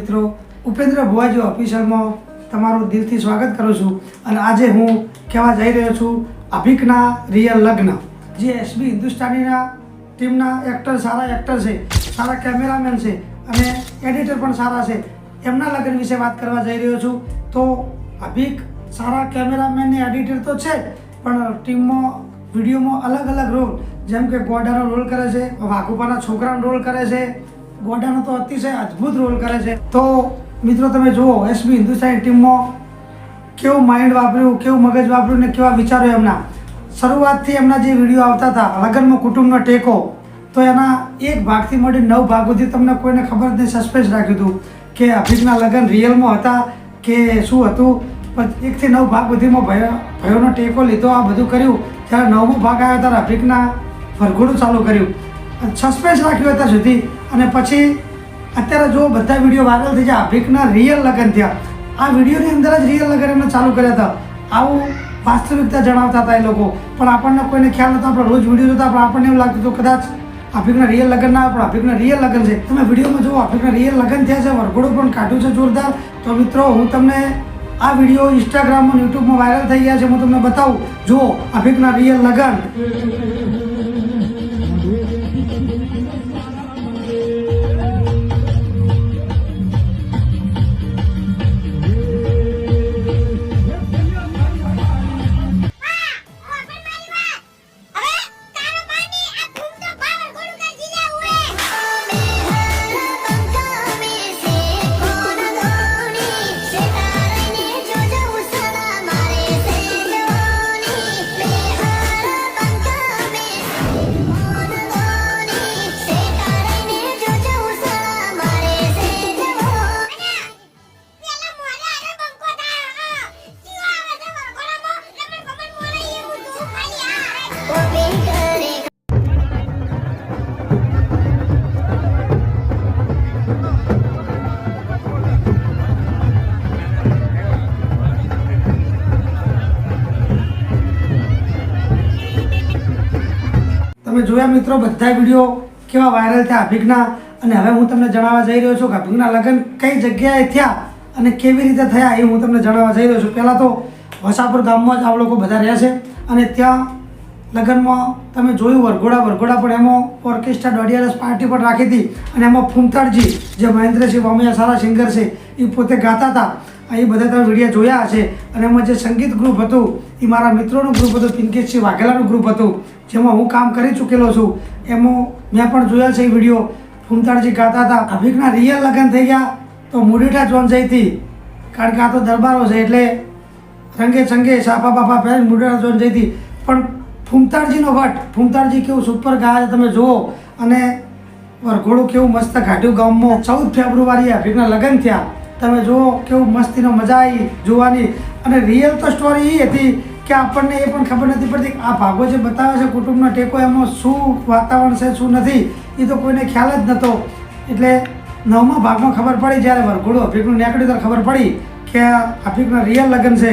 મિત્રો, ઉપેન્દ્ર ભુવાજી ઓફિશિયલમાં તમારું દિલથી સ્વાગત કરું છું. અને આજે હું કહેવા જઈ રહ્યો છું અભિકના રિયલ લગ્ન. જે એસબી હિન્દુસ્તાનીના ટીમના એક્ટર, સારા એક્ટર છે, સારા કેમેરામેન છે અને એડિટર પણ સારા છે, એમના લગ્ન વિશે વાત કરવા જઈ રહ્યો છું. તો અભિક સારા કેમેરામેન ને એડિટર તો છે, પણ ટીમમાં વિડીયોમાં અલગ અલગ રોલ, જેમ કે ગોડાનો રોલ કરે છે, વાઘુપાના છોકરાનો રોલ કરે છે. ગોડાનો તો અતિશય અદ્ભુત રોલ કરે છે. તો મિત્રો તમે જુઓ એસબી હિન્દુસ્તાની ટીમમાં કેવું માઇન્ડ વાપર્યું, કેવું મગજ વાપર્યું ને કેવા વિચારો એમના. શરૂઆતથી એમના જે વિડીયો આવતા હતા લગ્નમાં કુટુંબનો ટેકો, તો એના એક ભાગથી મળી 9 ભાગ સુધી તમને કોઈને ખબર નથી, સસ્પેન્સ રાખ્યું હતું કે અભિકના લગ્ન રિયલમાં હતા કે શું હતું. પણ 1 થી 9 ભાગ સુધીમાં ભાઈઓનો ટેકો લીધો, આ બધું કર્યું. જ્યારે 9મો ભાગ આવ્યો ત્યારે અભિકના વરઘોડું ચાલુ કર્યું, સસ્પેન્સ રાખ્યું અત્યાર સુધી. અને પછી અત્યારે જો બધા વિડીયો વાયરલ થઈ જાય, અભિકના રિયલ લગ્ન થયા. આ વિડીયોની અંદર જ રિયલ લગ્ન એમને ચાલુ કર્યા હતા. આવું વાસ્તવિકતા જણાવતા હતા એ લોકો, પણ આપણને કોઈને ખ્યાલ નતો. આપણે રોજ વિડીયો જોતા, પણ આપણને એવું લાગતું હતું કદાચ અભિકના રિયલ લગ્ન ના, પણ અભિકના રિયલ લગ્ન છે. તમે વિડીયોમાં જુઓ, અભિકના રિયલ લગ્ન થયા છે, વરઘોડું પણ કાઢ્યું છે જોરદાર. તો મિત્રો હું તમને આ વિડીયો ઇન્સ્ટાગ્રામમાં, યુટ્યુબમાં વાયરલ થઈ ગયા છે, હું તમને બતાવું. જુઓ અભિકના રિયલ લગ્ન. તમે જોયા મિત્રો બધા વિડીયો કેવા વાયરલ થયા અભિકના. અને હવે હું તમને જણાવવા જઈ રહ્યો છું કે અભિકના લગ્ન કઈ જગ્યાએ થયા અને કેવી રીતે થયા એ હું તમને જણાવવા જઈ રહ્યો છું. પહેલાં તો વસાપુર ગામમાં જ આ લોકો બધા રહ્યા છે. અને ત્યાં લગ્નમાં તમે જોયું વરઘોડા પણ એમાં ઓર્કેસ્ટ્રા દોઢિયારસ પાર્ટી પણ રાખી હતી. અને એમાં ફૂમતાડજી, જે મહેન્દ્રસિંહ વામિયા સારા સિંગર છે, એ પોતે ગાતા હતા. એ બધા તમે વિડીયો જોયા હશે. અને એમાં જે સંગીત ગ્રુપ હતું એ મારા મિત્રોનું ગ્રુપ હતું, પિંકેશસિંહ વાઘેલાનું ગ્રુપ હતું, જેમાં હું કામ કરી ચૂકેલો છું. એમાં મેં પણ જોયા છે એ વિડીયો. ફૂમતાડજી ગાતા હતા. અભિકના રિયલ લગ્ન થઈ ગયા તો મુડીઠા જોન જઈ હતી, કારણ કે આ તો દરબારો છે એટલે રંગે ચંગે સાફા બાફા પહેરીને મુડીઠા જોન જઈ હતી. પણ ફૂમતાડજીનો વટ, ફૂમતાડજી કેવું સુપર ગાયા છે તમે જુઓ. અને વરઘોડું કેવું મસ્ત કાઢ્યું ગામમાં. 14 ફેબ્રુઆરીએ અભિકના લગ્ન થયા. તમે જુઓ કેવું મસ્તીનો મજા આવી જોવાની. અને રિયલ તો સ્ટોરી એ હતી કે આપણને એ પણ ખબર નથી પડતી આ ભાગો જે બતાવે છે કુટુંબનો ટેકો, એમાં શું વાતાવરણ છે શું નથી એ તો કોઈને ખ્યાલ જ નહોતો. એટલે 9મા ભાગમાં ખબર પડી, જ્યારે વરઘોડું અભિકનું નીકળ્યું ત્યારે ખબર પડી કે અભિકના રિયલ લગ્ન છે.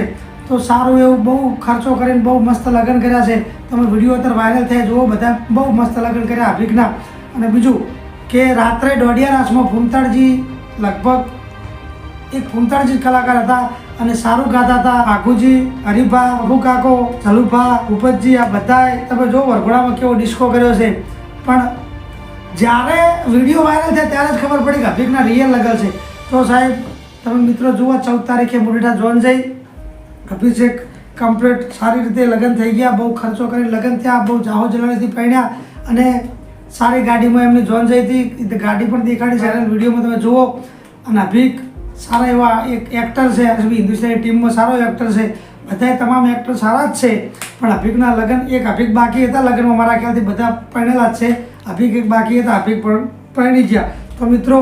તો સારું એવું બહુ ખર્ચો કરીને બહુ મસ્ત લગ્ન કર્યા છે. તમે વિડીયો અત્યારે વાયરલ થયા જુઓ, બધા બહુ મસ્ત લગ્ન કર્યા અભિકના. અને બીજું કે રાત્રે દોઢિયારસમાં ફૂમતાડજી લગભગ એક ફૂમતાડજી કલાકાર હતા અને સારું ગાતા હતા. આઘુજી, હરીભા, અબુ કાકો, જલુભા, ભૂપતજી, આ બધાએ તમે જો વરઘોડામાં કેવો ડિસ્કો કર્યો છે. પણ જ્યારે વિડીયો વાયરલ થયા ત્યારે જ ખબર પડી કે અભિકના રિયલ લગ્ન છે. તો સાહેબ તમે મિત્રો જુઓ, 14 તારીખે મુડીઠા જોન જઈ અભિષેક કમ્પ્લીટ સારી રીતે લગ્ન થઈ ગયા. બહુ ખર્ચો કરીને લગ્ન થયા, બહુ જાહો જલાણીથી પહેણ્યા. અને સારી ગાડીમાં એમની જોન જઈ હતી, ગાડી પણ દેખાડી છે વિડીયોમાં તમે જુઓ. અને અભિક સારા એવા એક એક્ટર છે, એસબી હિન્દુસ્તાની ટીમમાં સારો એક્ટર છે. બધાએ તમામ એક્ટર સારા જ છે. પણ અભિકના લગ્ન, એક અભિક બાકી હતા લગ્નમાં, મારા ખ્યાલથી બધા પરણેલા જ છે. અભિક એક બાકી હતા, અભિક પણ પરણી ગયા. તો મિત્રો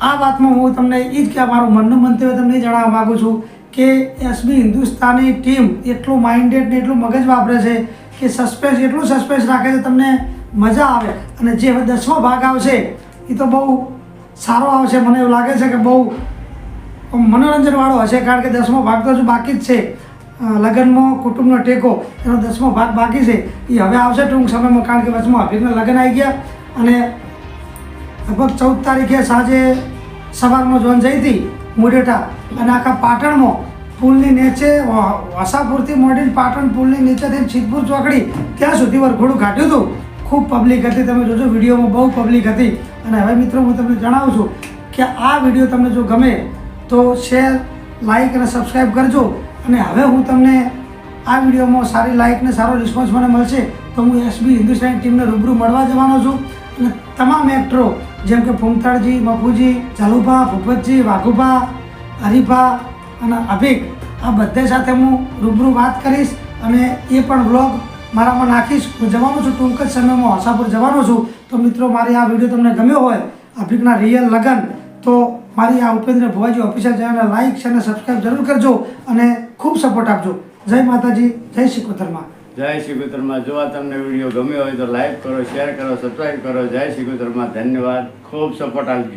આ વાતમાં હું તમને એ જ કે મારું મનનું મંતવ્ય તમને જણાવવા માગું છું કે એસબી હિન્દુસ્તાની ટીમ એટલું માઇન્ડેડ ને એટલું મગજ વાપરે છે કે સસ્પેન્સ, એટલું સસ્પેન્સ રાખે છે તમને મજા આવે. અને જે હવે 10મો ભાગ આવશે એ તો બહુ સારો આવશે. મને એવું લાગે છે કે બહુ મનોરંજનવાળો હશે, કારણ કે 10મો ભાગ તો હજુ બાકી જ છે. લગ્નમાં કુટુંબનો ટેકો એનો 10મો ભાગ બાકી છે, એ હવે આવશે ટૂંક સમયમાં, કારણ કે વચમાં અભિકના લગ્ન આવી ગયા. અને લગભગ 14 તારીખે સાંજે સવારમાં જોન જઈ હતી મુડેઠા અને આખા પાટણમાં પુલની નીચે વસાપુરથી મોડીને પાટણ પુલની નીચેથી સિદ્ધપુર ચોકડી ત્યાં સુધી વરઘોડું કાઢ્યું હતું. ખૂબ પબ્લિક હતી, તમે જોજો વિડીયોમાં બહુ પબ્લિક હતી. અને હવે મિત્રો હું તમને જણાવું છું કે આ વિડીયો તમને જો ગમે તો શેર, લાઈક અને સબસ્ક્રાઈબ કરજો. અને હવે હું તમને આ વિડીયોમાં સારી લાઈક ને સારો રિસ્પોન્સ મને મળશે તો હું એસબી હિન્દુસ્તાની ટીમને રૂબરૂ મળવા જવાનો છું. અને તમામ એક્ટરો જેમ કે ફૂમતાળજી, મફુજી, ચાલુભા, ભૂપતજી, વાઘુભા, હરીભા અને અભિક, આ બધા સાથે હું રૂબરૂ વાત કરીશ અને એ પણ વ્લોગ મારામાં નાખીશ. હું જવાનો છું ટૂંક જ સમયમાં વસાપુર જવાનો છું. તો મિત્રો મારી આ વિડીયો તમને ગમ્યો હોય અભિકના રિયલ લગન તો મારી આ ઉપેન્દ્ર ભુવાજી ઓફિશિયલ ચેનલને લાઈક છે અને સબસ્ક્રાઈબ જરૂર કરજો અને ખૂબ સપોર્ટ આપજો. જય માતાજી, જય શ્રી કુતરમાં. જય શ્રી કુતરમાં. જો આ તમને વિડીયો ગમ્યો હોય તો લાઈક કરો, શેર કરો, સબસ્ક્રાઈબ કરો. જય શ્રી કુતરમાં. ધન્યવાદ. ખૂબ સપોર્ટ આપજો.